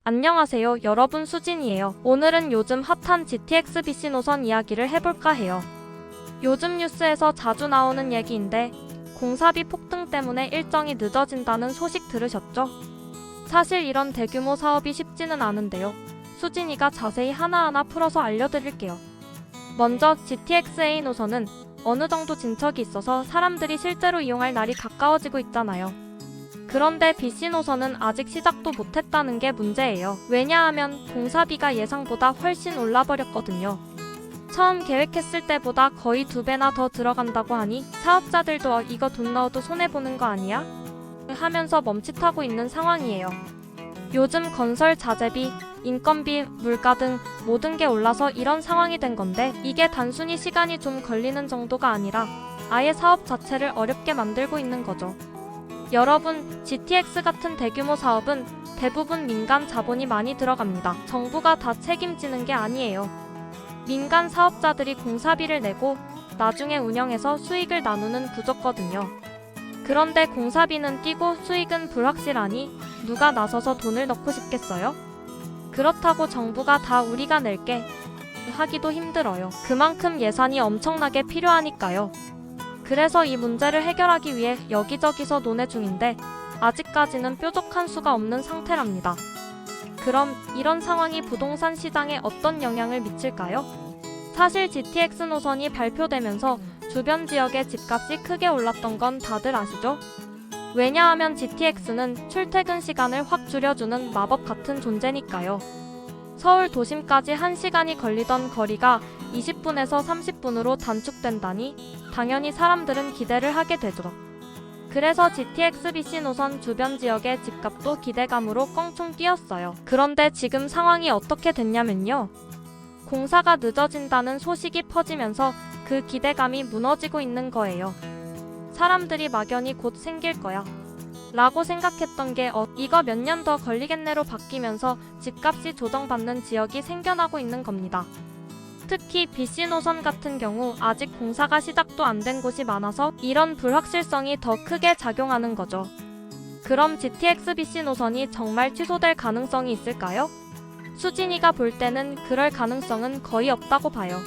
안녕하세요 여러분, 수진이에요. 오늘은 요즘 핫한 GTX BC 노선 이야기를 해볼까 해요. 요즘 뉴스에서 자주 나오는 얘기인데 공사비 폭등 때문에 일정이 늦어진다는 소식 들으셨죠? 사실 이런 대규모 사업이 쉽지는 않은데요. 수진이가 자세히 하나하나 풀어서 알려드릴게요. 먼저 GTX-A 노선은 어느 정도 진척이 있어서 사람들이 실제로 이용할 날이 가까워지고 있잖아요. 그런데 BC 노선은 아직 시작도 못했다는 게 문제예요. 왜냐하면 공사비가 예상보다 훨씬 올라버렸거든요. 처음 계획했을 때보다 거의 2배나 더 들어간다고 하니 사업자들도 이거 돈 넣어도 손해보는 거 아니야? 하면서 멈칫하고 있는 상황이에요. 요즘 건설 자재비, 인건비, 물가 등 모든 게 올라서 이런 상황이 된 건데, 이게 단순히 시간이 좀 걸리는 정도가 아니라 아예 사업 자체를 어렵게 만들고 있는 거죠. 여러분, GTX 같은 대규모 사업은 대부분 민간 자본이 많이 들어갑니다. 정부가 다 책임지는 게 아니에요. 민간 사업자들이 공사비를 내고 나중에 운영해서 수익을 나누는 구조거든요. 그런데 공사비는 뛰고 수익은 불확실하니 누가 나서서 돈을 넣고 싶겠어요? 그렇다고 정부가 다 우리가 낼게 하기도 힘들어요. 그만큼 예산이 엄청나게 필요하니까요. 그래서 이 문제를 해결하기 위해 여기저기서 논의 중인데 아직까지는 뾰족한 수가 없는 상태랍니다. 그럼 이런 상황이 부동산 시장에 어떤 영향을 미칠까요? 사실 GTX 노선이 발표되면서 주변 지역의 집값이 크게 올랐던 건 다들 아시죠? 왜냐하면 GTX는 출퇴근 시간을 확 줄여주는 마법 같은 존재니까요. 서울 도심까지 1시간이 걸리던 거리가 20분에서 30분으로 단축된다니 당연히 사람들은 기대를 하게 되죠. 그래서 GTX BC 노선 주변 지역의 집값도 기대감으로 껑충 뛰었어요. 그런데 지금 상황이 어떻게 됐냐면요. 공사가 늦어진다는 소식이 퍼지면서 그 기대감이 무너지고 있는 거예요. 사람들이 막연히 곧 생길 거야 라고 생각했던 게 이거 몇 년 더 걸리겠네로 바뀌면서 집값이 조정받는 지역이 생겨나고 있는 겁니다. 특히 BC 노선 같은 경우 아직 공사가 시작도 안 된 곳이 많아서 이런 불확실성이 더 크게 작용하는 거죠. 그럼 GTX BC 노선이 정말 취소될 가능성이 있을까요? 수진이가 볼 때는 그럴 가능성은 거의 없다고 봐요.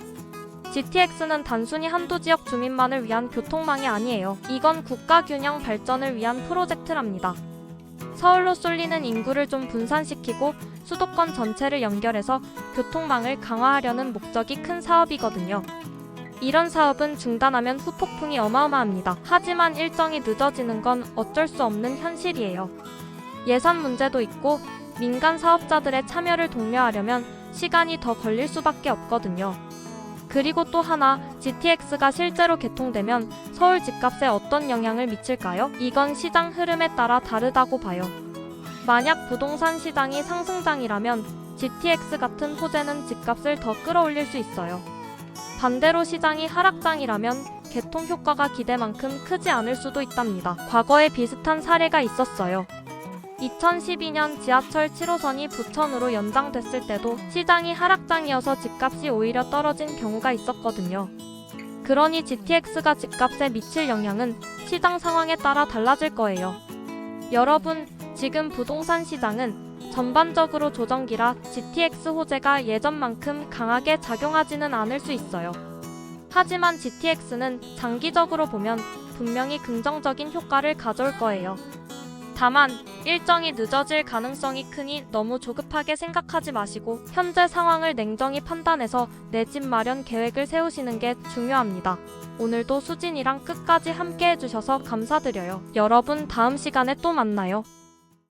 GTX는 단순히 한두 지역 주민만을 위한 교통망이 아니에요. 이건 국가 균형 발전을 위한 프로젝트랍니다. 서울로 쏠리는 인구를 좀 분산시키고 수도권 전체를 연결해서 교통망을 강화하려는 목적이 큰 사업이거든요. 이런 사업은 중단하면 후폭풍이 어마어마합니다. 하지만 일정이 늦어지는 건 어쩔 수 없는 현실이에요. 예산 문제도 있고 민간 사업자들의 참여를 독려하려면 시간이 더 걸릴 수밖에 없거든요. 그리고 또 하나, GTX가 실제로 개통되면 서울 집값에 어떤 영향을 미칠까요? 이건 시장 흐름에 따라 다르다고 봐요. 만약 부동산 시장이 상승장이라면 GTX 같은 호재는 집값을 더 끌어올릴 수 있어요. 반대로 시장이 하락장이라면 개통 효과가 기대만큼 크지 않을 수도 있답니다. 과거에 비슷한 사례가 있었어요. 2012년 지하철 7호선이 부천으로 연장됐을 때도 시장이 하락장이어서 집값이 오히려 떨어진 경우가 있었거든요. 그러니 GTX가 집값에 미칠 영향은 시장 상황에 따라 달라질 거예요. 여러분, 지금 부동산 시장은 전반적으로 조정기라 GTX 호재가 예전만큼 강하게 작용하지는 않을 수 있어요. 하지만 GTX는 장기적으로 보면 분명히 긍정적인 효과를 가져올 거예요. 다만 일정이 늦어질 가능성이 크니 너무 조급하게 생각하지 마시고 현재 상황을 냉정히 판단해서 내 집 마련 계획을 세우시는 게 중요합니다. 오늘도 수진이랑 끝까지 함께 해주셔서 감사드려요. 여러분, 다음 시간에 또 만나요.